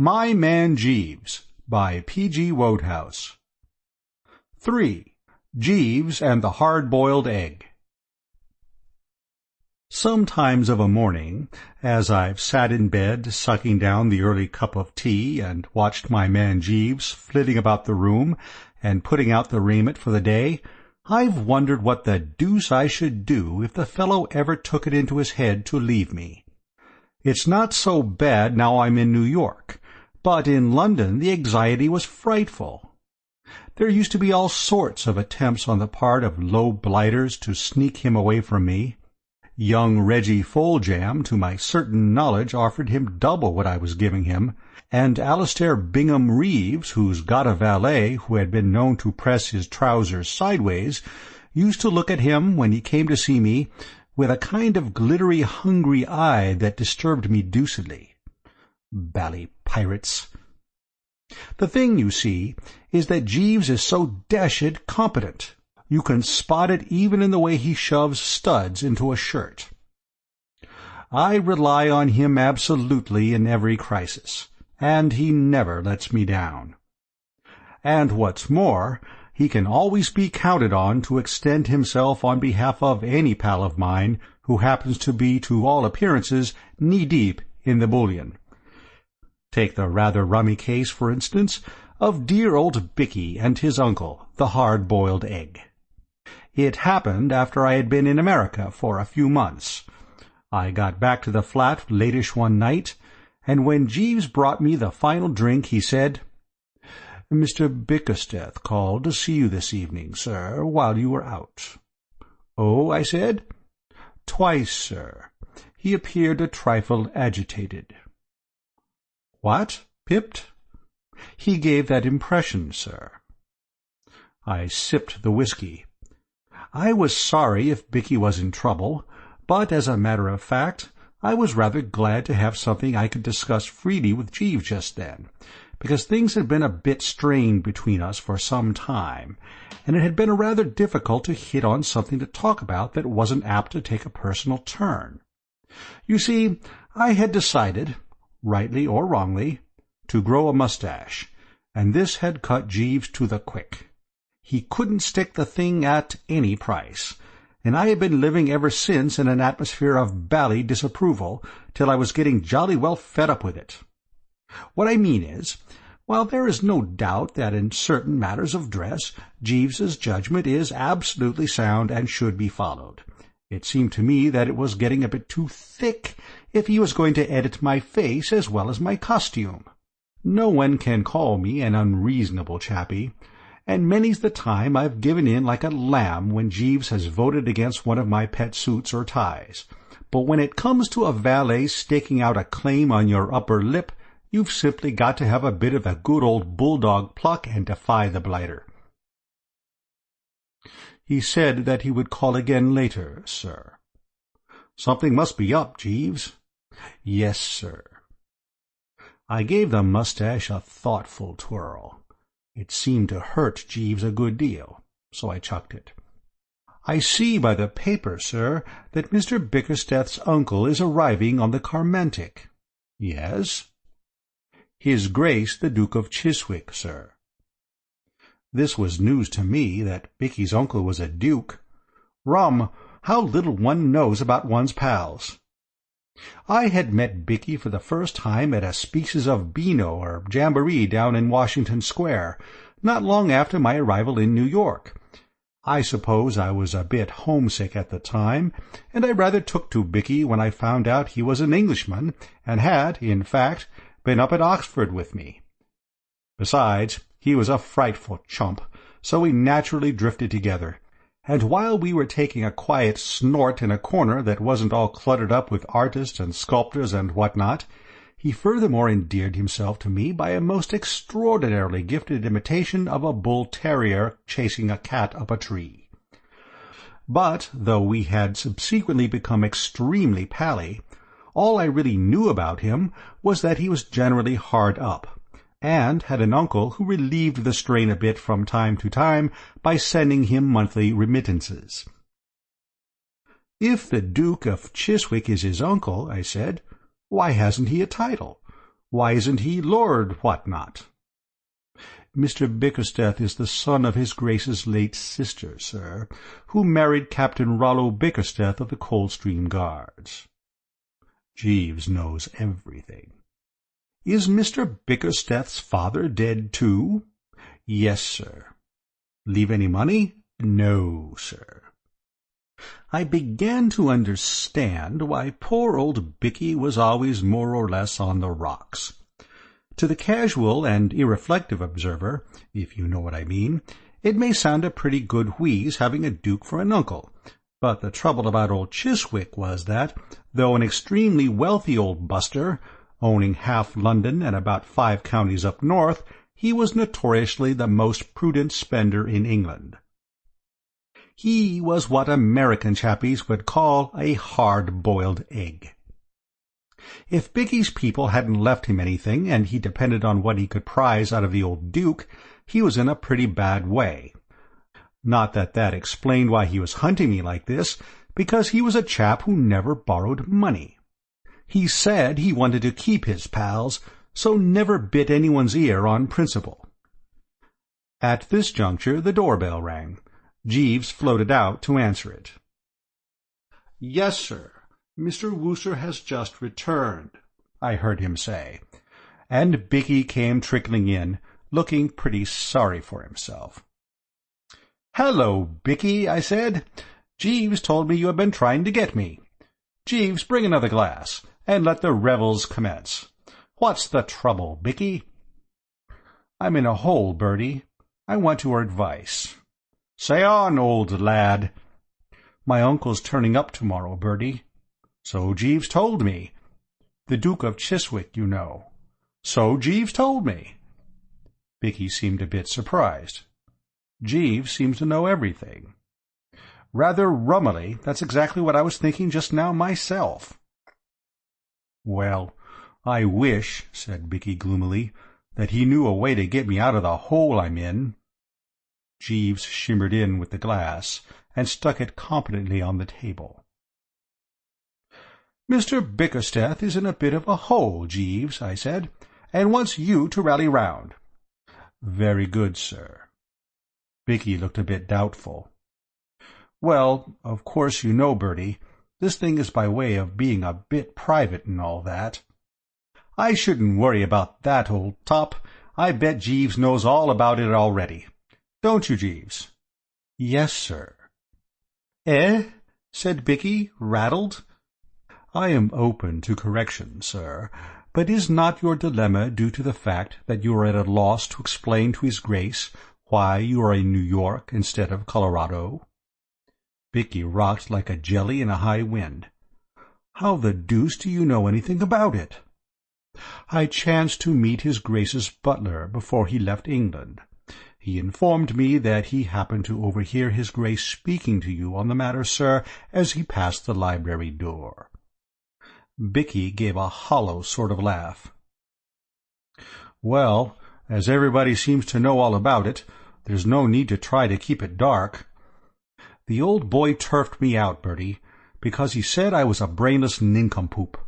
My Man Jeeves by P.G. Wodehouse. 3. Jeeves and the Hard-Boiled Egg. Sometimes of a morning, as I've sat in bed sucking down the early cup of tea and watched my man Jeeves flitting about the room and putting out the raiment for the day, I've wondered what the deuce I should do if the fellow ever took it into his head to leave me. It's not so bad now I'm in New York, but in London the anxiety was frightful. There used to be all sorts of attempts on the part of low blighters to sneak him away from me. Young Reggie Foljam, to my certain knowledge, offered him double what I was giving him, and Alastair Bingham Reeves, who's got a valet who had been known to press his trousers sideways, used to look at him, when he came to see me, with a kind of glittery, hungry eye that disturbed me deucedly. Bally pirates! The thing, you see, is that Jeeves is so dashed competent. You can spot it even in the way he shoves studs into a shirt. I rely on him absolutely in every crisis, and he never lets me down. And what's more, he can always be counted on to extend himself on behalf of any pal of mine who happens to be, to all appearances, knee-deep in the bullion. Take the rather rummy case, for instance, of dear old Bicky and his uncle, the hard-boiled egg. It happened after I had been in America for a few months. I got back to the flat latish one night, and when Jeeves brought me the final drink, he said, "Mr. Bickersteth called to see you this evening, sir, while you were out." "Oh," I said. "Twice, sir. He appeared a trifle agitated." "What? Pipped?" "He gave that impression, sir." I sipped the whiskey. I was sorry if Bicky was in trouble, but as a matter of fact, I was rather glad to have something I could discuss freely with Jeeves just then, because things had been a bit strained between us for some time, and it had been rather difficult to hit on something to talk about that wasn't apt to take a personal turn. You see, I had decided, rightly or wrongly, to grow a mustache, and this had cut Jeeves to the quick. He couldn't stick the thing at any price, and I had been living ever since in an atmosphere of bally disapproval, till I was getting jolly well fed up with it. What I mean is, while there is no doubt that in certain matters of dress Jeeves's judgment is absolutely sound and should be followed, it seemed to me that it was getting a bit too thick if he was going to edit my face as well as my costume. No one can call me an unreasonable chappie, and many's the time I've given in like a lamb when Jeeves has voted against one of my pet suits or ties. But when it comes to a valet staking out a claim on your upper lip, you've simply got to have a bit of the good old bulldog pluck and defy the blighter. He said that he would call again later, sir. Something must be up, Jeeves. Yes, sir. I gave the mustache a thoughtful twirl. It seemed to hurt Jeeves a good deal, so I chucked it. "I see by the paper, sir, that Mr. Bickersteth's uncle is arriving on the Carmantic." "Yes?" "His Grace the Duke of Chiswick, sir." This was news to me, that Bicky's uncle was a duke. Rum, how little one knows about one's pals. I had met Bicky for the first time at a species of Beano or jamboree down in Washington Square, not long after my arrival in New York. I suppose I was a bit homesick at the time, and I rather took to Bicky when I found out he was an Englishman, and had, in fact, been up at Oxford with me. Besides, he was a frightful chump, so we naturally drifted together, and while we were taking a quiet snort in a corner that wasn't all cluttered up with artists and sculptors and what-not, he furthermore endeared himself to me by a most extraordinarily gifted imitation of a bull-terrier chasing a cat up a tree. But, though we had subsequently become extremely pally, all I really knew about him was that he was generally hard up, and had an uncle who relieved the strain a bit from time to time by sending him monthly remittances. "If the Duke of Chiswick is his uncle," I said, "why hasn't he a title? Why isn't he Lord Whatnot? Mr. Bickersteth is the son of his Grace's late sister, sir, who married Captain Rollo Bickersteth of the Coldstream Guards. Jeeves knows everything. Is Mr. Bickersteth's father dead too? Yes, sir. Leave any money? No, sir. I began to understand why poor old Bicky was always more or less on the rocks. To the casual and irreflective observer, if you know what I mean, it may sound a pretty good wheeze having a duke for an uncle, but the trouble about old Chiswick was that, though an extremely wealthy old buster, owning half London and about 5 counties up north, he was notoriously the most prudent spender in England. He was what American chappies would call a hard-boiled egg. If Bicky's people hadn't left him anything, and he depended on what he could prize out of the old duke, he was in a pretty bad way. Not that that explained why he was hunting me like this, because he was a chap who never borrowed money. He said he wanted to keep his pals, so never bit anyone's ear on principle. At this juncture the doorbell rang. Jeeves floated out to answer it. "Yes, sir. Mr. Wooster has just returned," I heard him say, and Bicky came trickling in, looking pretty sorry for himself. "Hello, Bicky," I said. "Jeeves told me you have been trying to get me. Jeeves, bring another glass, and let the revels commence. What's the trouble, Bicky?" "I'm in a hole, Bertie. I want your advice." "Say on, old lad." "My uncle's turning up tomorrow, Bertie." "So Jeeves told me." "The Duke of Chiswick, you know." "So Jeeves told me." Bicky seemed a bit surprised. Jeeves seems to know everything. "Rather rummily. That's exactly what I was thinking just now myself." "Well, I wish," said Bicky gloomily, "that he knew a way to get me out of the hole I'm in." Jeeves shimmered in with the glass, and stuck it competently on the table. "Mr. Bickersteth is in a bit of a hole, Jeeves," I said, "and wants you to rally round." "Very good, sir." Bicky looked a bit doubtful. "Well, of course you know, Bertie, this thing is by way of being a bit private and all that." "I shouldn't worry about that, old top. I bet Jeeves knows all about it already. Don't you, Jeeves?" "Yes, sir." "Eh?" said Bicky, rattled. "I am open to correction, sir, but is not your dilemma due to the fact that you are at a loss to explain to his Grace why you are in New York instead of Colorado?" Bicky rocked like a jelly in a high wind. "How the deuce do you know anything about it?" "I chanced to meet his Grace's butler before he left England. He informed me that he happened to overhear his Grace speaking to you on the matter, sir, as he passed the library door." Bicky gave a hollow sort of laugh. "Well, as everybody seems to know all about it, there's no need to try to keep it dark. The old boy turfed me out, Bertie, because he said I was a brainless nincompoop.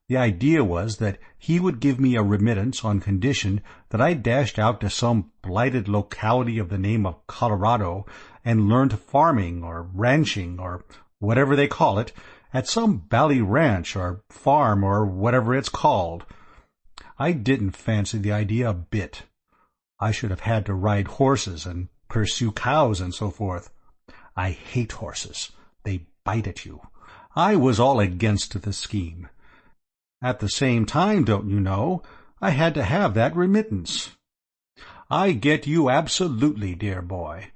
The idea was that he would give me a remittance on condition that I dashed out to some blighted locality of the name of Colorado and learned farming or ranching or whatever they call it at some bally ranch or farm or whatever it's called. I didn't fancy the idea a bit. I should have had to ride horses and pursue cows and so forth. I hate horses. They bite at you. I was all against the scheme. At the same time, don't you know, I had to have that remittance." "I get you absolutely, dear boy."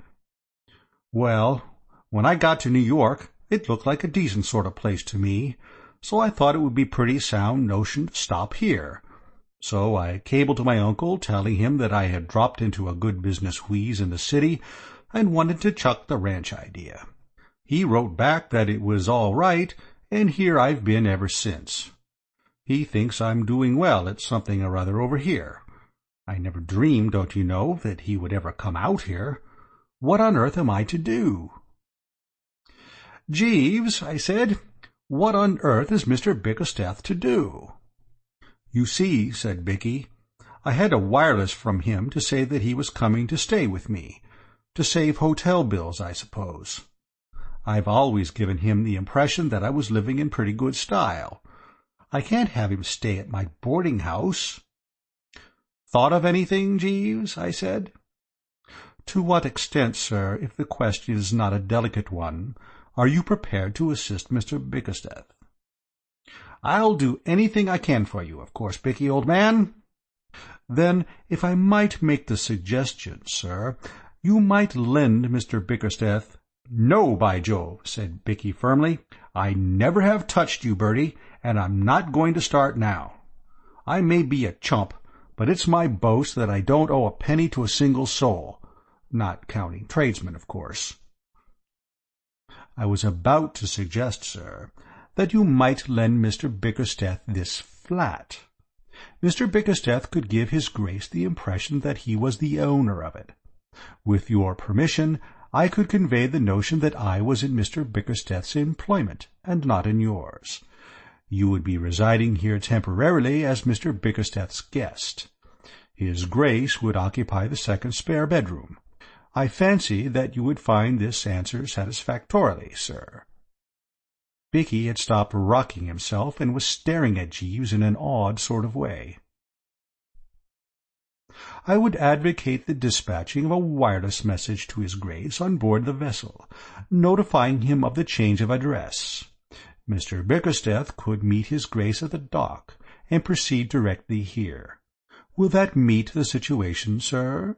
"Well, when I got to New York, it looked like a decent sort of place to me, so I thought it would be pretty sound notion to stop here. So I cabled to my uncle telling him that I had dropped into a good business wheeze in the city and wanted to chuck the ranch idea. He wrote back that it was all right, and here I've been ever since. He thinks I'm doing well at something or other over here. I never dreamed, don't you know, that he would ever come out here. What on earth am I to do?" "Jeeves," I said, "what on earth is Mr. Bickersteth to do?" "You see," said Bicky, "I had a wireless from him to say that he was coming to stay with me. To save hotel bills, I suppose. I've always given him the impression that I was living in pretty good style. I can't have him stay at my boarding-house." "Thought of anything, Jeeves?" I said. "To what extent, sir, if the question is not a delicate one, are you prepared to assist Mr. Bickersteth?" "I'll do anything I can for you, of course, Bicky, old man." "Then, if I might make the suggestion, sir, you might lend Mr. Bickersteth—" "No, by Jove," said Bicky firmly. "I never have touched you, Bertie, and I'm not going to start now. I may be a chump, but it's my boast that I don't owe a penny to a single soul. Not counting tradesmen, of course." "I was about to suggest, sir, that you might lend Mr. Bickersteth this flat. Mr. Bickersteth could give his Grace the impression that he was the owner of it. With your permission, I could convey the notion that I was in Mr. Bickersteth's employment, and not in yours. You would be residing here temporarily as Mr. Bickersteth's guest. His Grace would occupy the second spare bedroom. I fancy that you would find this answer satisfactorily, sir." Bicky had stopped rocking himself and was staring at Jeeves in an awed sort of way. "I would advocate the dispatching of a wireless message to his Grace on board the vessel, notifying him of the change of address. Mr. Bickersteth could meet his Grace at the dock, and proceed directly here. Will that meet the situation, sir?"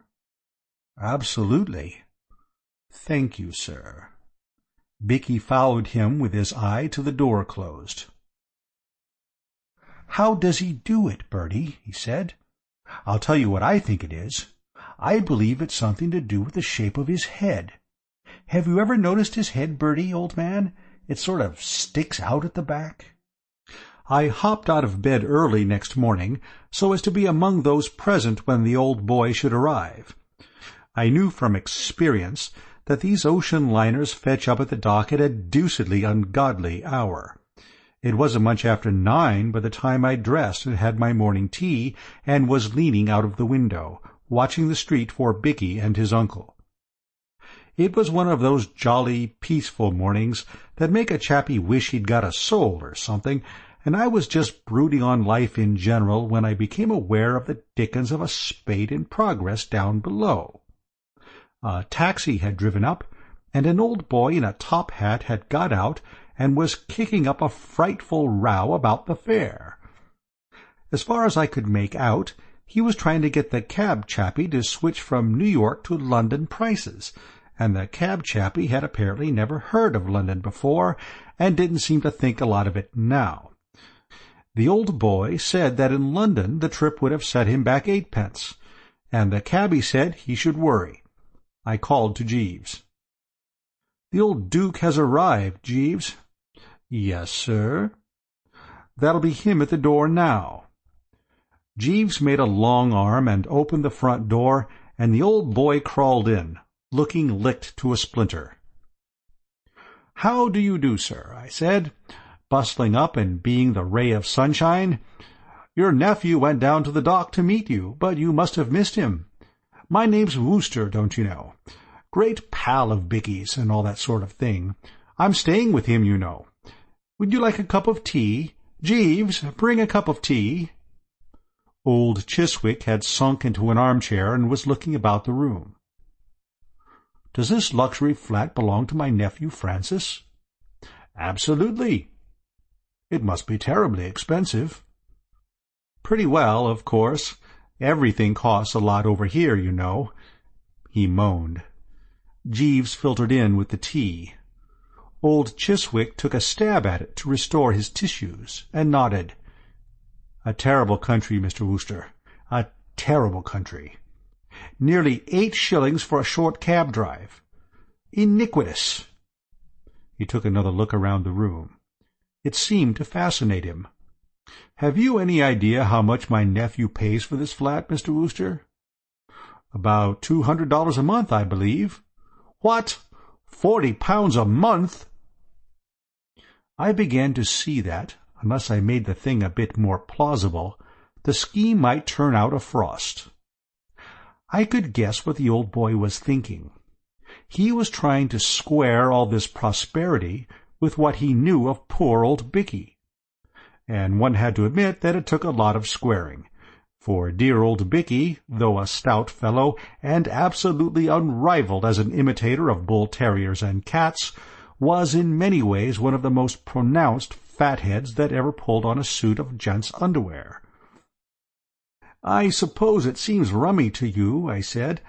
"Absolutely." "Thank you, sir." Bicky followed him with his eye till the door closed. "How does he do it, Bertie?" he said. "I'll tell you what I think it is. I believe it's something to do with the shape of his head. Have you ever noticed his head, Bertie, old man? It sort of sticks out at the back." I hopped out of bed early next morning, so as to be among those present when the old boy should arrive. I knew from experience that these ocean liners fetch up at the dock at a deucedly ungodly hour. It wasn't much after 9 by the time I dressed and had my morning tea, and was leaning out of the window, watching the street for Bicky and his uncle. It was one of those jolly, peaceful mornings that make a chappie wish he'd got a soul or something, and I was just brooding on life in general when I became aware of the dickens of a spate in progress down below. A taxi had driven up, and an old boy in a top hat had got out and was kicking up a frightful row about the fare. As far as I could make out, he was trying to get the cab chappie to switch from New York to London prices, and the cab chappie had apparently never heard of London before, and didn't seem to think a lot of it now. The old boy said that in London the trip would have set him back 8d, and the cabby said he should worry. I called to Jeeves. "The old Duke has arrived, Jeeves." "Yes, sir." "That'll be him at the door now." Jeeves made a long arm and opened the front door, and the old boy crawled in, looking licked to a splinter. "How do you do, sir?" I said, bustling up and being the ray of sunshine. "Your nephew went down to the dock to meet you, but you must have missed him. My name's Wooster, don't you know. Great pal of Bicky's and all that sort of thing. I'm staying with him, you know. Would you like a cup of tea? Jeeves, bring a cup of tea." Old Chiswick had sunk into an armchair and was looking about the room. "Does this luxury flat belong to my nephew Francis?" "Absolutely." "It must be terribly expensive." "Pretty well, of course. Everything costs a lot over here, you know." He moaned. Jeeves filtered in with the tea. Old Chiswick took a stab at it to restore his tissues, and nodded. "A terrible country, Mr. Wooster. A terrible country. Nearly 8 shillings for a short cab drive. Iniquitous." He took another look around the room. It seemed to fascinate him. "Have you any idea how much my nephew pays for this flat, Mr. Wooster?" "About $200 a month, I believe." "What? £40 a month?" I began to see that, unless I made the thing a bit more plausible, The scheme might turn out a frost. I could guess what the old boy was thinking. He was trying to square all this prosperity with what he knew of poor old Bicky. And one had to admit that it took a lot of squaring, for dear old Bicky, though a stout fellow and absolutely unrivaled as an imitator of bull-terriers and cats, was in many ways one of the most pronounced fatheads that ever pulled on a suit of gents' underwear. "I suppose it seems rummy to you," I said,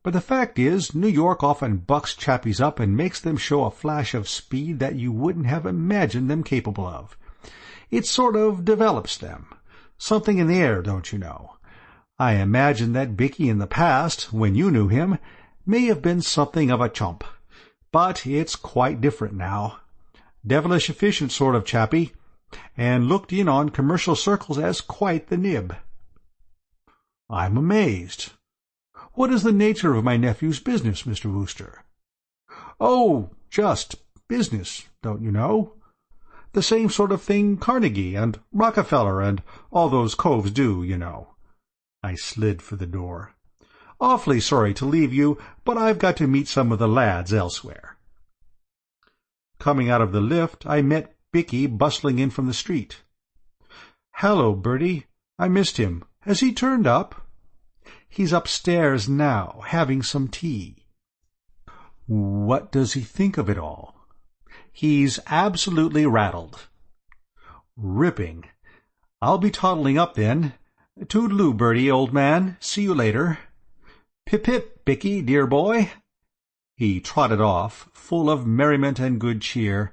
"but the fact is, New York often bucks chappies up and makes them show a flash of speed that you wouldn't have imagined them capable of. It sort of develops them. Something in the air, don't you know? I imagine that Bicky in the past, when you knew him, may have been something of a chump. But it's quite different now. Devilish efficient sort of chappie, and looked in on commercial circles as quite the nib." "I'm amazed. What is the nature of my nephew's business, Mr. Wooster?" "Oh, just business, don't you know? The same sort of thing Carnegie and Rockefeller and all those coves do, you know." I slid for the door. "Awfully sorry to leave you, but I've got to meet some of the lads elsewhere." Coming out of the lift, I met Bicky bustling in from the street. "Hello, Bertie. I missed him. Has he turned up?" "He's upstairs now, having some tea." "What does he think of it all?" "He's absolutely rattled." "Ripping. I'll be toddling up then. Toodaloo, Bertie, old man. See you later." "Pip-pip, Bicky, dear boy." He trotted off, full of merriment and good cheer,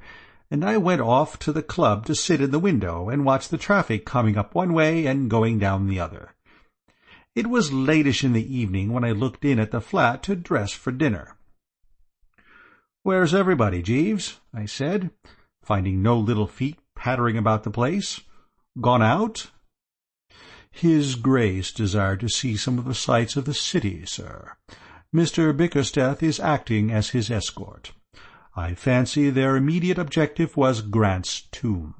and I went off to the club to sit in the window and watch the traffic coming up one way and going down the other. It was latish in the evening when I looked in at the flat to dress for dinner. "Where's everybody, Jeeves?" I said, finding no little feet pattering about the place. "Gone out?" "His Grace desired to see some of the sights of the city, sir. Mr. Bickersteth is acting as his escort. I fancy their immediate objective was Grant's tomb."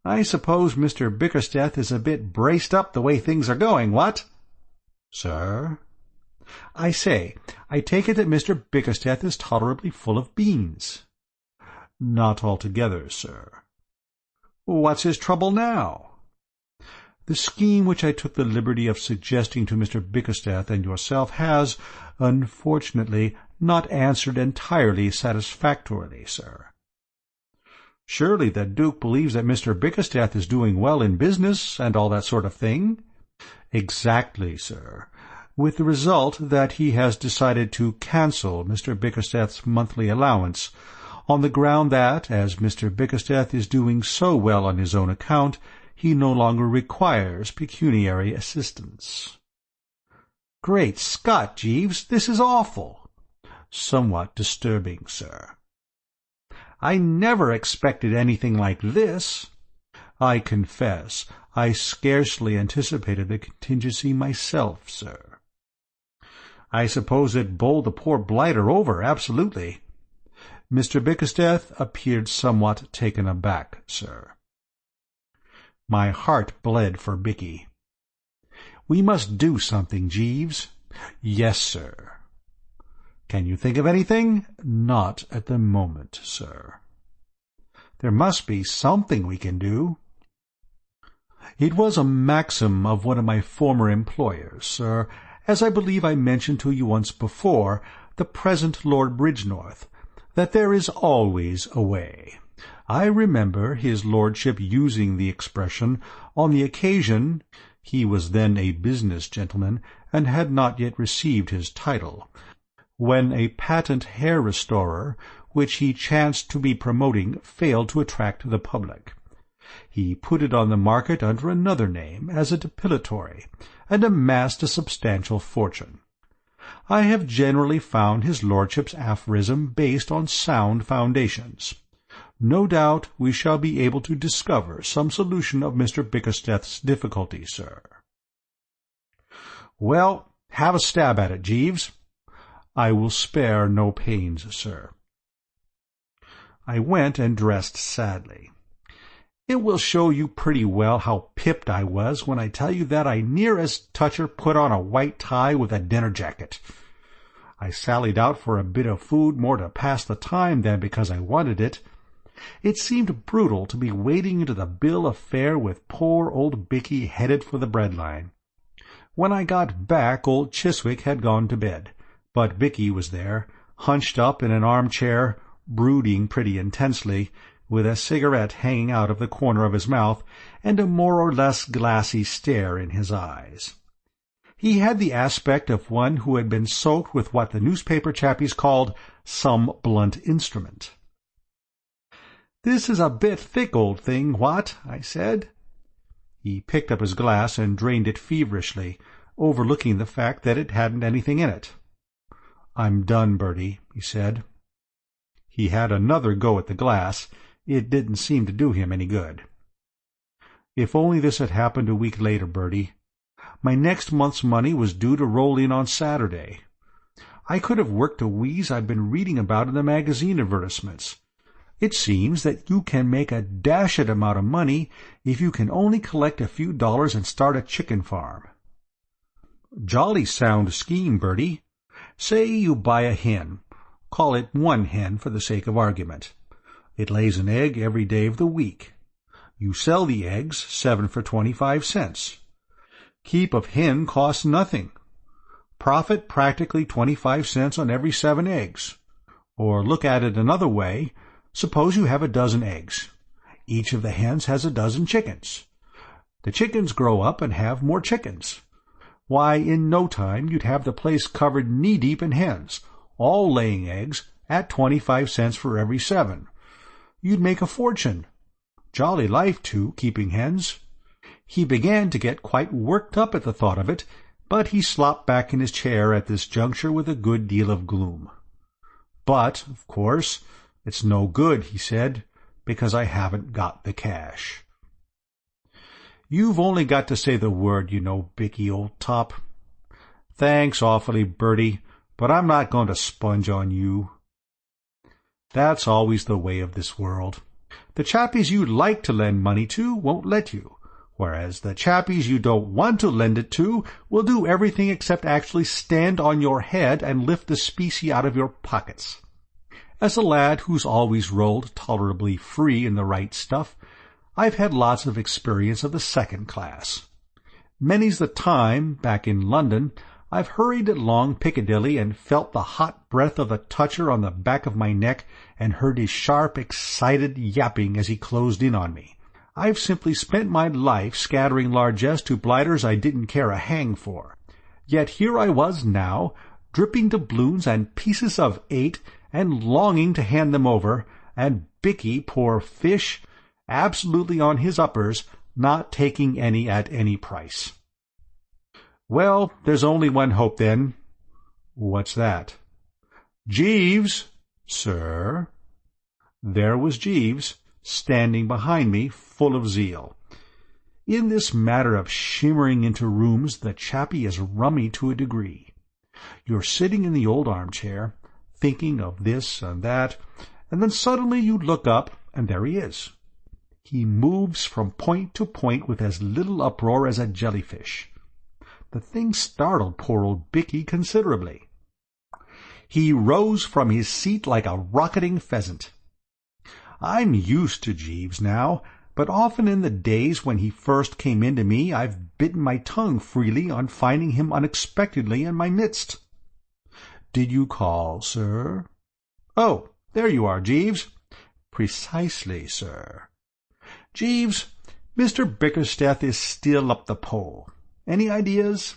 "I suppose Mr. Bickersteth is a bit braced up the way things are going, what?" "Sir?" "I say, I take it that Mr. Bickersteth is tolerably full of beans." "Not altogether, sir." "What's his trouble now?" "The scheme which I took the liberty of suggesting to Mr. Bickersteth and yourself has, unfortunately, not answered entirely satisfactorily, sir." "Surely the Duke believes that Mr. Bickersteth is doing well in business, and all that sort of thing?" "Exactly, sir, with the result that he has decided to cancel Mr. Bickersteth's monthly allowance, on the ground that, as Mr. Bickersteth is doing so well on his own account, he no longer requires pecuniary assistance." "Great Scott, Jeeves, this is awful." "Somewhat disturbing, sir." "I never expected anything like this." "I confess I scarcely anticipated the contingency myself, sir." "I suppose it bowled the poor blighter over, absolutely." Mr. Bickersteth appeared somewhat taken aback, sir. My heart bled for Bicky. "We must do something, Jeeves." "Yes, sir." "Can you think of anything?" "Not at the moment, sir." "There must be something we can do." "It was a maxim of one of my former employers, sir, as I believe I mentioned to you once before, the present Lord Bridgenorth, that there is always a way. I remember his lordship using the expression on the occasion— he was then a business gentleman, and had not yet received his title— when a patent hair-restorer, which he chanced to be promoting, failed to attract the public. He put it on the market under another name, as a depilatory, and amassed a substantial fortune. I have generally found his lordship's aphorism based on sound foundations. No doubt we shall be able to discover some solution of Mr. Bickersteth's difficulty, sir." "Well, have a stab at it, Jeeves." "I will spare no pains, sir." I went and dressed sadly. It will show you pretty well how pipped I was when I tell you that I near as toucher put on a white tie with a dinner jacket. I sallied out for a bit of food more to pass the time than because I wanted it. It seemed brutal to be wading into the bill of fare with poor old Bicky headed for the breadline. When I got back, old Chiswick had gone to bed, but Bicky was there, hunched up in an armchair, brooding pretty intensely, with a cigarette hanging out of the corner of his mouth and a more or less glassy stare in his eyes. He had the aspect of one who had been soaked with what the newspaper chappies called some blunt instrument. "This is a bit thick, old thing, what?" I said. He picked up his glass and drained it feverishly, overlooking the fact that it hadn't anything in it. "I'm done, Bertie," he said. He had another go at the glass. It didn't seem to do him any good. "If only this had happened a week later, Bertie. My next month's money was due to roll in on Saturday. I could have worked a wheeze I've been reading about in the magazine advertisements. It seems that you can make a dashed amount of money if you can only collect a few dollars and start a chicken farm." "Jolly sound scheme, Bertie. Say you buy a hen. Call it one hen for the sake of argument. It lays an egg every day of the week. You sell the eggs, 7 for 25 cents. Keep of hen costs nothing. Profit practically 25 cents on every 7 eggs. Or look at it another way. Suppose you have a dozen eggs. Each of the hens has a dozen chickens. The chickens grow up and have more chickens. Why, in no time you'd have the place covered knee-deep in hens, all laying eggs, at 25 cents for every 7. You'd make a fortune. Jolly life, too, keeping hens." He began to get quite worked up at the thought of it, but he slopped back in his chair at this juncture with a good deal of gloom. "But, of course, it's no good," he said, "because I haven't got the cash." "You've only got to say the word, you know, Bicky, old top." "Thanks awfully, Bertie, but I'm not going to sponge on you." That's always the way of this world. The chappies you like to lend money to won't let you, whereas the chappies you don't want to lend it to will do everything except actually stand on your head and lift the specie out of your pockets. As a lad who's always rolled tolerably free in the right stuff, I've had lots of experience of the second class. Many's the time, back in London, I've hurried along Piccadilly and felt the hot breath of the toucher on the back of my neck and heard his sharp, excited yapping as he closed in on me. I've simply spent my life scattering largesse to blighters I didn't care a hang for. Yet here I was now, dripping doubloons and pieces of 8, and longing to hand them over, and Bicky, poor fish, absolutely on his uppers, not taking any at any price. "Well, there's only one hope, then." "What's that?" "Jeeves." "Sir?" There was Jeeves, standing behind me, full of zeal. In this matter of shimmering into rooms the chappie is rummy to a degree. You're sitting in the old armchair, thinking of this and that, and then suddenly you look up, and there he is. He moves from point to point with as little uproar as a jellyfish. The thing startled poor old Bicky considerably. He rose from his seat like a rocketing pheasant. I'm used to Jeeves now, but often in the days when he first came in to me I've bitten my tongue freely on finding him unexpectedly in my midst. "Did you call, sir?" "Oh, there you are, Jeeves." "Precisely, sir." "Jeeves, Mr. Bickersteth is still up the pole. Any ideas?"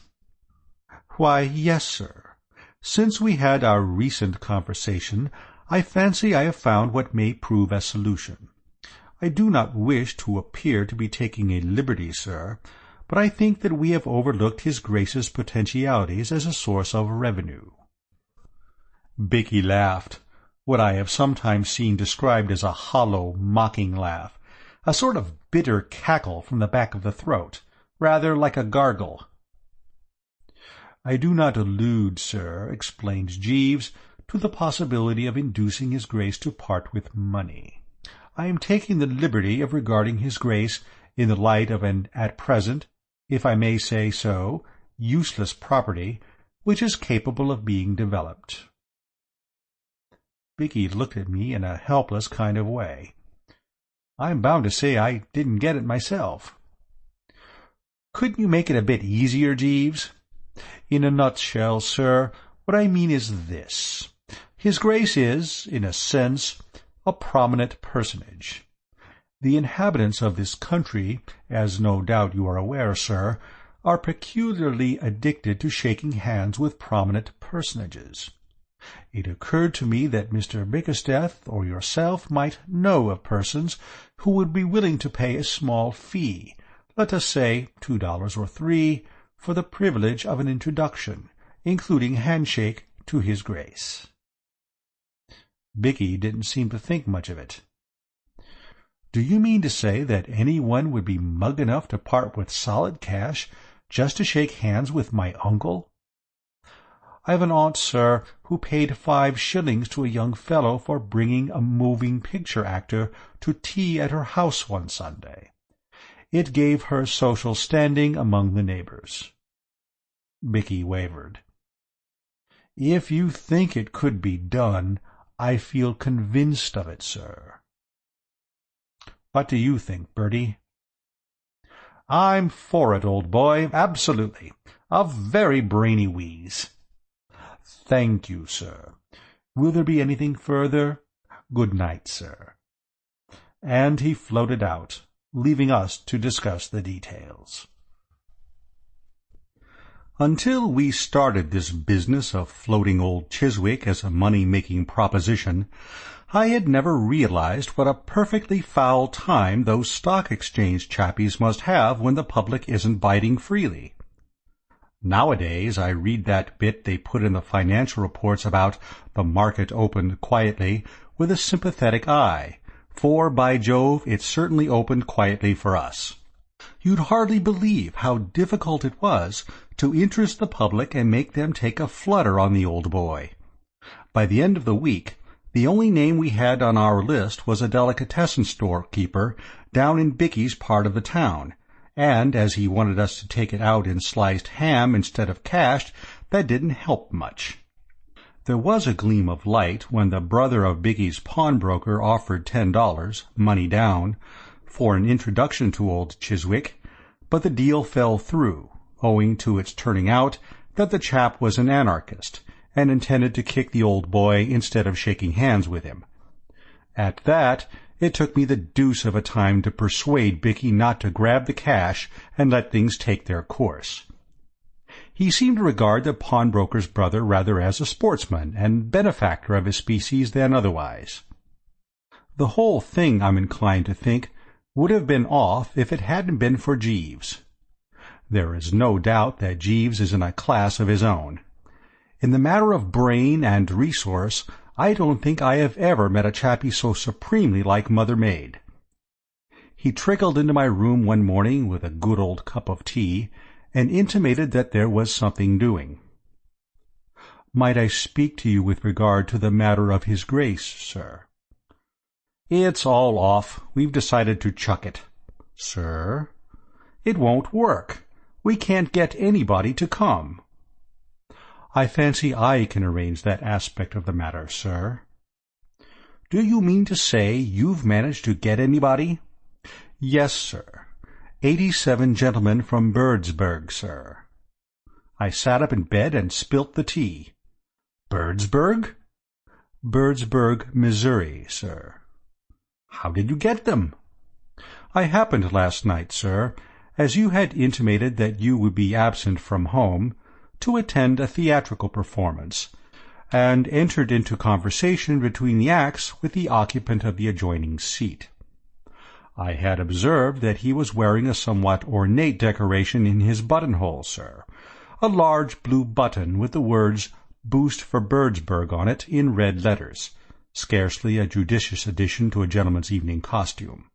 "Why, yes, sir. Since we had our recent conversation, I fancy I have found what may prove a solution. I do not wish to appear to be taking a liberty, sir, but I think that we have overlooked his Grace's potentialities as a source of revenue." Bicky laughed, what I have sometimes seen described as a hollow, mocking laugh, a sort of bitter cackle from the back of the throat, rather like a gargle. "I do not allude, sir," explained Jeeves, "to the possibility of inducing his Grace to part with money. I am taking the liberty of regarding his Grace in the light of an at present, if I may say so, useless property, which is capable of being developed." Vicky looked at me in a helpless kind of way. I'm bound to say I didn't get it myself. "Couldn't you make it a bit easier, Jeeves? In a nutshell, sir, what I mean is this. His Grace is, in a sense, a prominent personage. The inhabitants of this country, as no doubt you are aware, sir, are peculiarly addicted to shaking hands with prominent personages. It occurred to me that Mr. Bickersteth or yourself might know of persons who would be willing to pay a small fee, let us say $2 or $3, for the privilege of an introduction, including handshake, to his Grace." Bicky didn't seem to think much of it. "Do you mean to say that anyone would be mug enough to part with solid cash just to shake hands with my uncle? I have an aunt, sir, who paid 5 shillings to a young fellow for bringing a moving picture actor to tea at her house one Sunday. It gave her social standing among the neighbours." Bicky wavered. "If you think it could be done, I feel convinced of it, sir." "What do you think, Bertie?" "I'm for it, old boy, absolutely. A very brainy wheeze." "Thank you, sir. Will there be anything further? Good night, sir." And he floated out, leaving us to discuss the details. Until we started this business of floating old Chiswick as a money-making proposition, I had never realized what a perfectly foul time those stock exchange chappies must have when the public isn't biting freely. Nowadays I read that bit they put in the financial reports about the market opened quietly with a sympathetic eye, for, by Jove, it certainly opened quietly for us. You'd hardly believe how difficult it was to interest the public and make them take a flutter on the old boy. By the end of the week, the only name we had on our list was a delicatessen store keeper down in Bicky's part of the town, and as he wanted us to take it out in sliced ham instead of cash, that didn't help much. There was a gleam of light when the brother of Bicky's pawnbroker offered $10, money down, for an introduction to old Chiswick, but the deal fell through, owing to its turning out that the chap was an anarchist, and intended to kick the old boy instead of shaking hands with him. At that, it took me the deuce of a time to persuade Bicky not to grab the cash and let things take their course. He seemed to regard the pawnbroker's brother rather as a sportsman and benefactor of his species than otherwise. The whole thing, I'm inclined to think, would have been off if it hadn't been for Jeeves. There is no doubt that Jeeves is in a class of his own. In the matter of brain and resource, I don't think I have ever met a chappie so supremely like Mother Maid. He trickled into my room one morning with a good old cup of tea, and intimated that there was something doing. "Might I speak to you with regard to the matter of his Grace, sir?" "It's all off. We've decided to chuck it." "Sir?" "It won't work. We can't get anybody to come." "I fancy I can arrange that aspect of the matter, sir." "Do you mean to say you've managed to get anybody?" "Yes, sir. 87 gentlemen from Birdsburg, sir." I sat up in bed and spilt the tea. "Birdsburg?" "Birdsburg, Missouri, sir." "How did you get them?" "I happened last night, sir, as you had intimated that you would be absent from home, to attend a theatrical performance, and entered into conversation between the acts with the occupant of the adjoining seat. I had observed that he was wearing a somewhat ornate decoration in his buttonhole, sir, a large blue button with the words "Boost for Birdsburg" on it in red letters, scarcely a judicious addition to a gentleman's evening costume.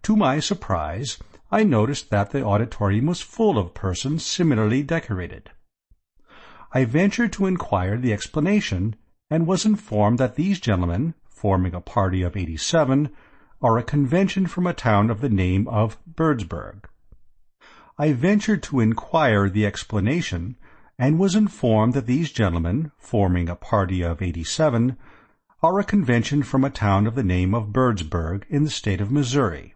To my surprise, I noticed that the auditorium was full of persons similarly decorated. I ventured to inquire the explanation, and was informed that these gentlemen, forming a party of 87, are a convention from a town of the name of Birdsburg. I ventured to inquire the explanation, and was informed that these gentlemen, forming a party of 87, are a convention from a town of the name of Birdsburg in the state of Missouri.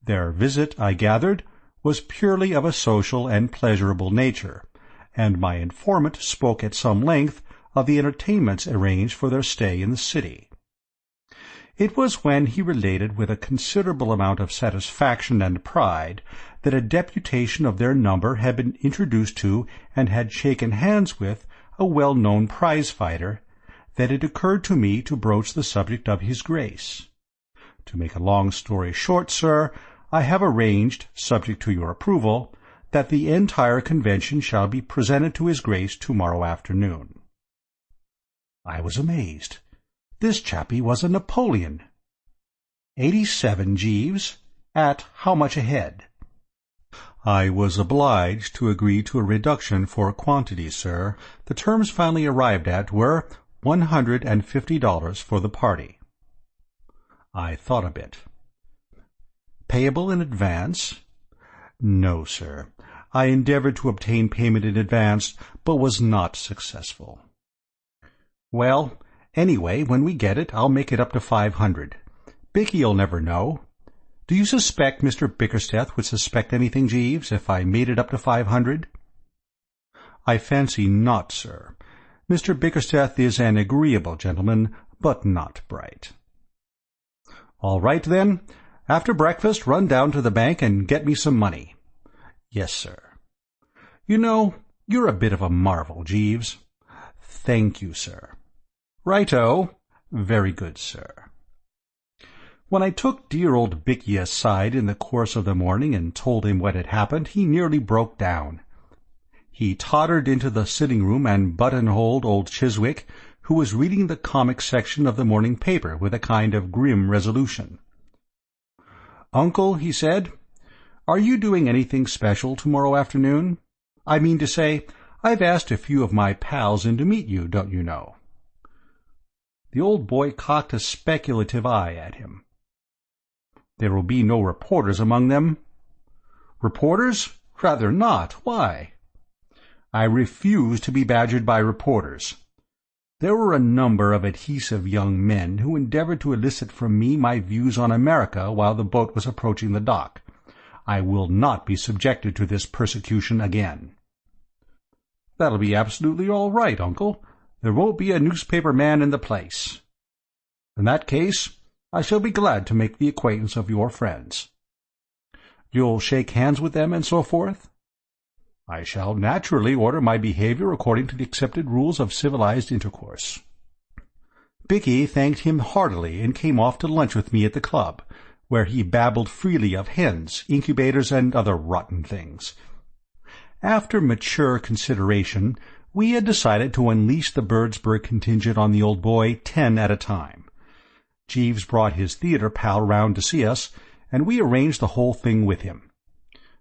Their visit, I gathered, was purely of a social and pleasurable nature, and my informant spoke at some length of the entertainments arranged for their stay in the city. It was when he related with a considerable amount of satisfaction and pride that a deputation of their number had been introduced to and had shaken hands with a well-known prize-fighter, that it occurred to me to broach the subject of his grace. To make a long story short, sir, I have arranged, subject to your approval, that the entire convention shall be presented to his grace tomorrow afternoon. I was amazed. This chappie was a Napoleon. 87, Jeeves. At how much a head? I was obliged to agree to a reduction for quantity, sir. The terms finally arrived at were $150 for the party. I thought a bit. Payable in advance? No, sir. I endeavored to obtain payment in advance, but was not successful. Well, anyway, when we get it, I'll make it up to 500. Bicky'll never know. Do you suspect Mr. Bickersteth would suspect anything, Jeeves, if I made it up to 500? I fancy not, sir. Mr. Bickersteth is an agreeable gentleman, but not bright. All right, then. After breakfast, run down to the bank and get me some money. Yes, sir. You know, you're a bit of a marvel, Jeeves. Thank you, sir. Righto. Very good, sir. When I took dear old Bicky aside in the course of the morning and told him what had happened, he nearly broke down. He tottered into the sitting-room and buttonholed old Chiswick, who was reading the comic section of the morning paper with a kind of grim resolution. "Uncle," he said, "are you doing anything special tomorrow afternoon? I mean to say, I've asked a few of my pals in to meet you, don't you know?" The old boy cocked a speculative eye at him. "There will be no reporters among them." "Reporters? Rather not. Why?" "I refuse to be badgered by reporters. There were a number of adhesive young men who endeavored to elicit from me my views on America while the boat was approaching the dock. I will not be subjected to this persecution again." "That'll be absolutely all right, Uncle. There won't be a newspaper man in the place. In that case, I shall be glad to make the acquaintance of your friends." "You'll shake hands with them and so forth?" "I shall naturally order my behavior according to the accepted rules of civilized intercourse." Bicky thanked him heartily and came off to lunch with me at the club, where he babbled freely of hens, incubators, and other rotten things. After mature consideration, we had decided to unleash the Birdsburg contingent on the old boy 10 at a time. Jeeves brought his theatre pal round to see us, and we arranged the whole thing with him.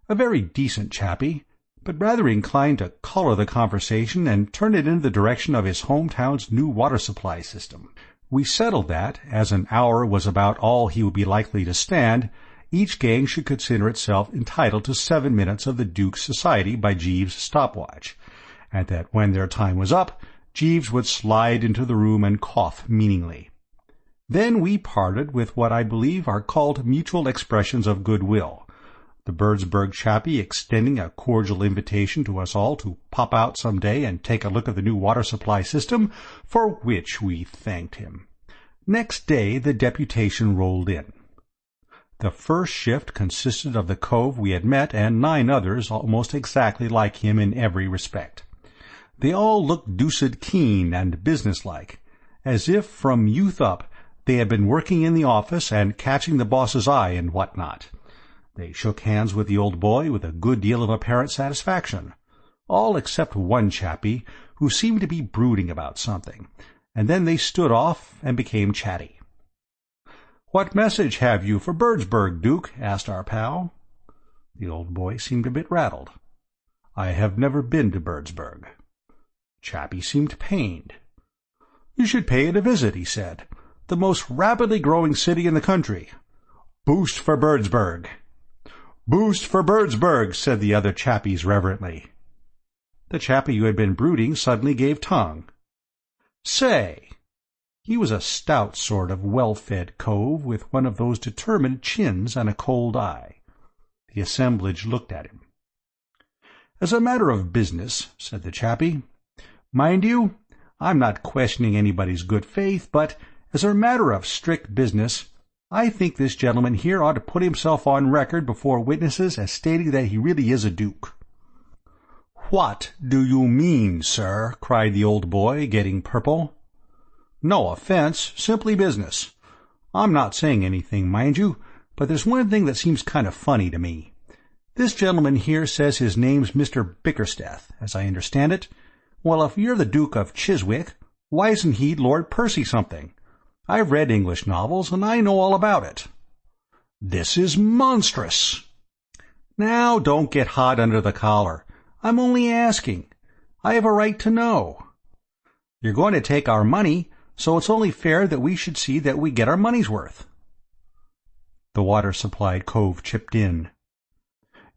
A very decent chappie, but rather inclined to colour the conversation and turn it in the direction of his hometown's new water supply system. We settled that, as an hour was about all he would be likely to stand, each gang should consider itself entitled to 7 minutes of the Duke's society by Jeeves' stopwatch, and that when their time was up, Jeeves would slide into the room and cough meaningly. Then we parted with what I believe are called mutual expressions of goodwill, the Birdsburg chappie extending a cordial invitation to us all to pop out some day and take a look at the new water supply system, for which we thanked him. Next day the deputation rolled in. The first shift consisted of the cove we had met and 9 others almost exactly like him in every respect. They all looked deuced keen and businesslike, as if from youth up they had been working in the office and catching the boss's eye and what not. They shook hands with the old boy with a good deal of apparent satisfaction, all except one chappie, who seemed to be brooding about something, and then they stood off and became chatty. "What message have you for Birdsburg, Duke?" asked our pal. The old boy seemed a bit rattled. "I have never been to Birdsburg." Chappie seemed pained. "You should pay it a visit," he said. "The most rapidly growing city in the country, Boost for Birdsburg." "Boost for Birdsburg," said the other chappies reverently. The chappie who had been brooding suddenly gave tongue. "Say!" He was a stout sort of well-fed cove with one of those determined chins and a cold eye. The assemblage looked at him. "As a matter of business," said the chappie, "mind you, I'm not questioning anybody's good faith, but as a matter of strict business, I think this gentleman here ought to put himself on record before witnesses as stating that he really is a duke." "What do you mean, sir?" cried the old boy, getting purple. "No offense, simply business. I'm not saying anything, mind you, but there's one thing that seems kind of funny to me. This gentleman here says his name's Mr. Bickersteth, as I understand it. Well, if you're the Duke of Chiswick, why isn't he Lord Percy something? I've read English novels, and I know all about it." "This is monstrous." "Now, don't get hot under the collar. I'm only asking. I have a right to know. You're going to take our money, so it's only fair that we should see that we get our money's worth." The water-supply cove chipped in.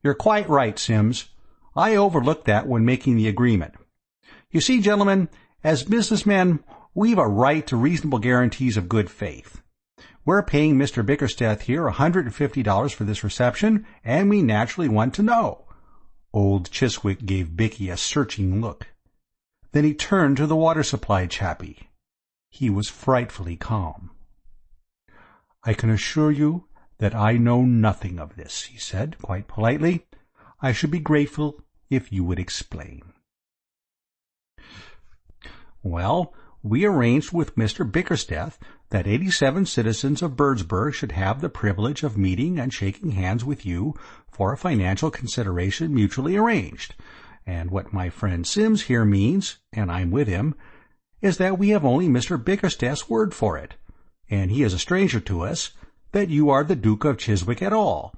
"You're quite right, Sims. I overlooked that when making the agreement. You see, gentlemen, as businessmen, we've a right to reasonable guarantees of good faith. We're paying Mr. Bickersteth here $150 for this reception, and we naturally want to know." Old Chiswick gave Bicky a searching look. Then he turned to the water-supply chappie. He was frightfully calm. "I can assure you that I know nothing of this," he said, quite politely. "I should be grateful if you would explain." "Well, we arranged with Mr. Bickersteth that 87 citizens of Birdsburg should have the privilege of meeting and shaking hands with you for a financial consideration mutually arranged, and what my friend Sims here means, and I'm with him, is that we have only Mr. Bickersteth's word for it, and he is a stranger to us, that you are the Duke of Chiswick at all."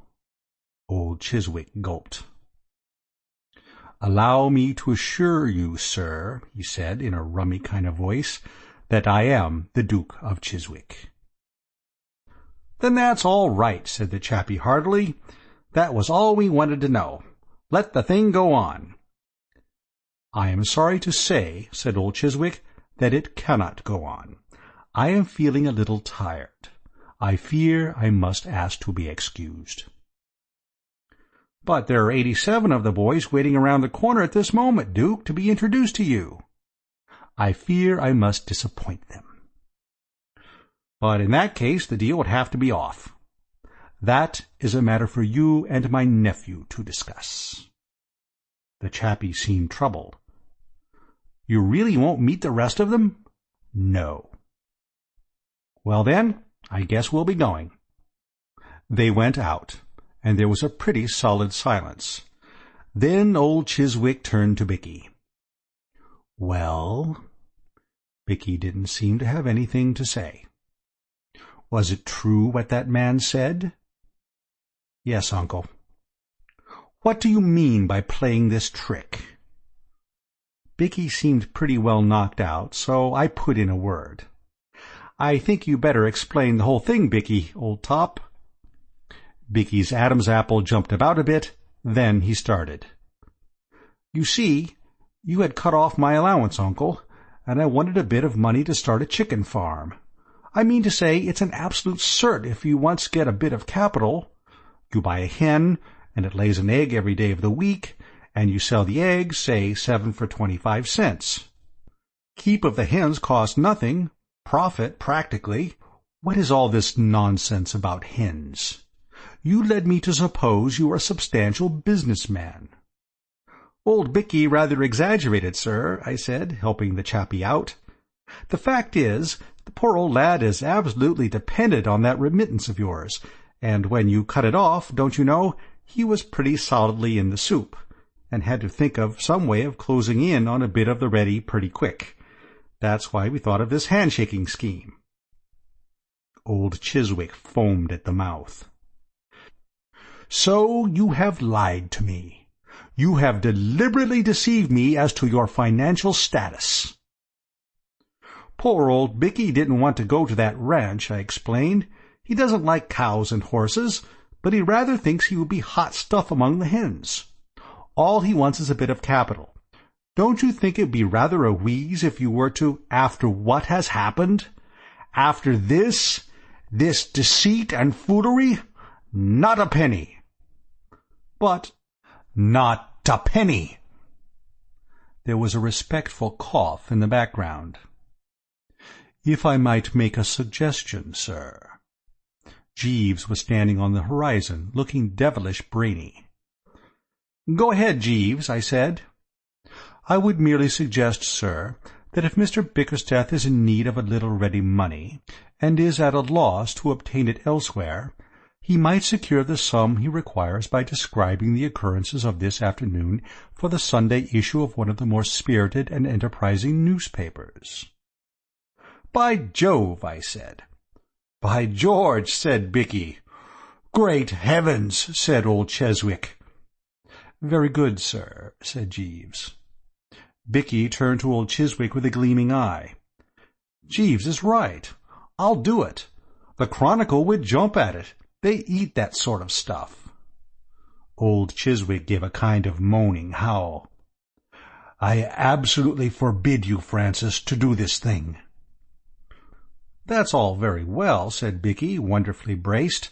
Old Chiswick gulped. "Allow me to assure you, sir," he said in a rummy kind of voice, "that I am the Duke of Chiswick." "Then that's all right," said the chappie heartily. "That was all we wanted to know. Let the thing go on." "I am sorry to say," said old Chiswick, "that it cannot go on. I am feeling a little tired. I fear I must ask to be excused." "But there are 87 of the boys waiting around the corner at this moment, Duke, to be introduced to you." "I fear I must disappoint them." "But in that case the deal would have to be off." "That is a matter for you and my nephew to discuss." The chappie seemed troubled. "You really won't meet the rest of them?" "No." "Well then, I guess we'll be going." They went out, and there was a pretty solid silence. Then old Chiswick turned to Bicky. "Well?" Bicky didn't seem to have anything to say. "Was it true what that man said?" "Yes, uncle." "What do you mean by playing this trick?" Bicky seemed pretty well knocked out, so I put in a word. "I think you better explain the whole thing, Bicky, old top." Bicky's Adam's apple jumped about a bit, then he started. "You see, you had cut off my allowance, uncle, and I wanted a bit of money to start a chicken farm. I mean to say, it's an absolute cert if you once get a bit of capital. You buy a hen, and it lays an egg every day of the week, and you sell the eggs, say 7 for 25 cents. Keep of the hens costs nothing, profit practically. What is all this nonsense about hens? You led me to suppose you were a substantial businessman." "Old Bicky rather exaggerated, sir," I said, helping the chappie out. "The fact is, the poor old lad is absolutely dependent on that remittance of yours, and when you cut it off, don't you know, he was pretty solidly in the soup, and had to think of some way of closing in on a bit of the ready pretty quick. That's why we thought of this handshaking scheme." Old Chiswick foamed at the mouth. "So you have lied to me. You have deliberately deceived me as to your financial status." "Poor old Bicky didn't want to go to that ranch," I explained. He doesn't like cows and horses, but he rather thinks he would be hot stuff among the hens. All he wants is a bit of capital. Don't you think it'd be rather a wheeze if you were to, after what has happened? After this deceit and foolery? Not a penny. But not a penny. There was a respectful cough in the background. If I might make a suggestion, sir. Jeeves was standing on the horizon, looking devilish brainy. Go ahead, Jeeves, I said. I would merely suggest, sir, that if Mr. Bickersteth is in need of a little ready money, and is at a loss to obtain it elsewhere, he might secure the sum he requires by describing the occurrences of this afternoon for the Sunday issue of one of the more spirited and enterprising newspapers. By Jove, I said. By George, said Bicky. Great heavens, said old Cheswick. Very good, sir, said Jeeves. Bicky turned to old Chiswick with a gleaming eye. Jeeves is right. I'll do it. The Chronicle would jump at it. They eat that sort of stuff. Old Chiswick gave a kind of moaning howl. I absolutely forbid you, Francis, to do this thing. That's all very well, said Bicky, wonderfully braced,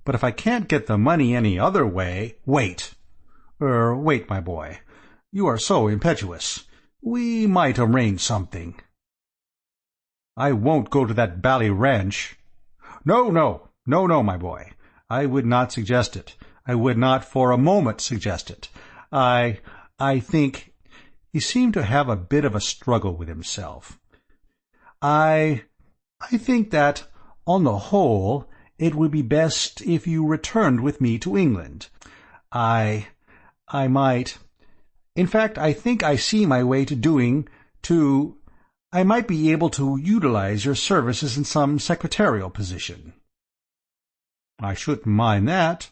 but if I can't get the money any other way— Wait, my boy. You are so impetuous. We might arrange something. I won't go to that bally ranch. No, my boy. I would not suggest it. I would not for a moment suggest it. I think— He seemed to have a bit of a struggle with himself. I think that, on the whole, it would be best if you returned with me to England. I might— In fact, I think I see my way I might be able to utilize your services in some secretarial position. I shouldn't mind that.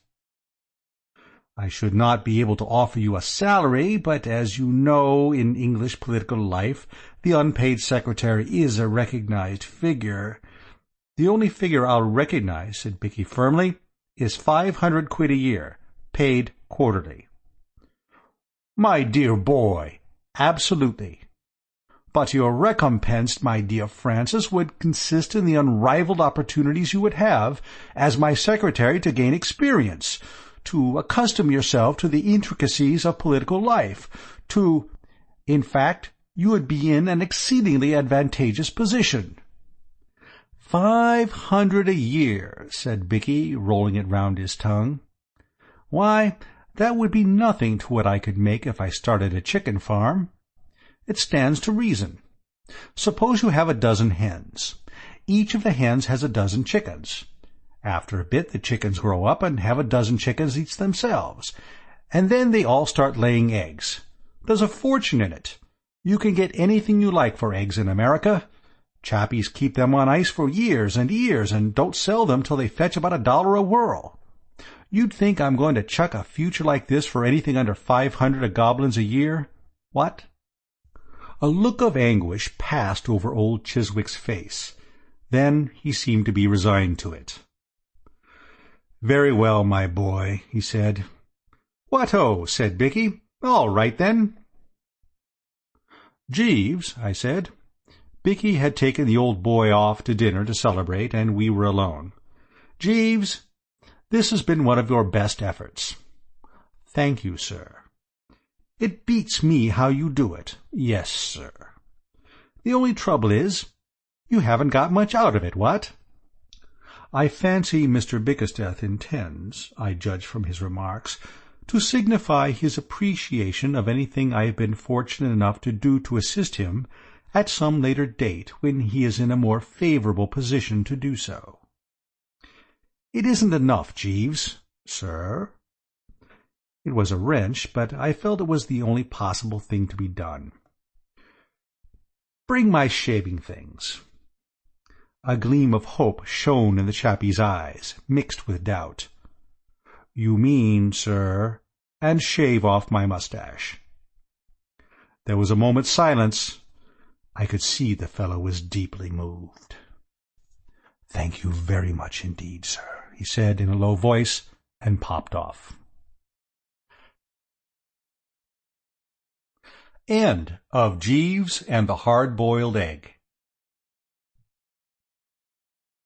I should not be able to offer you a salary, but as you know, in English political life, the unpaid secretary is a recognized figure. The only figure I'll recognize, said Bicky firmly, is 500 quid a year, paid quarterly. My dear boy, absolutely. But your recompense, my dear Francis, would consist in the unrivaled opportunities you would have, as my secretary, to gain experience, to accustom yourself to the intricacies of political life, in fact, you would be in an exceedingly advantageous position. 500 a year, said Bicky, rolling it round his tongue. Why, that would be nothing to what I could make if I started a chicken farm. It stands to reason. Suppose you have a dozen hens. Each of the hens has a dozen chickens. After a bit the chickens grow up and have a dozen chickens each themselves, and then they all start laying eggs. There's a fortune in it. You can get anything you like for eggs in America. Chappies keep them on ice for years and years and don't sell them till they fetch about $1 a whirl. You'd think I'm going to chuck a future like this for anything under 500 goblins a year? What? A look of anguish passed over old Chiswick's face. Then he seemed to be resigned to it. Very well, my boy, he said. What-ho, said Bicky. All right, then. Jeeves, I said. Bicky had taken the old boy off to dinner to celebrate, and we were alone. Jeeves, this has been one of your best efforts. Thank you, sir. It beats me how you do it. Yes, sir. The only trouble is, you haven't got much out of it, what? I fancy Mr. Bickersteth intends, I judge from his remarks, to signify his appreciation of anything I have been fortunate enough to do to assist him at some later date when he is in a more favorable position to do so. It isn't enough, Jeeves. Sir? It was a wrench, but I felt it was the only possible thing to be done. Bring my shaving things. A gleam of hope shone in the chappie's eyes, mixed with doubt. You mean, sir, and shave off my mustache. There was a moment's silence. I could see the fellow was deeply moved. "Thank you very much indeed, sir," he said in a low voice, and popped off. End of Jeeves and the Hard-Boiled Egg.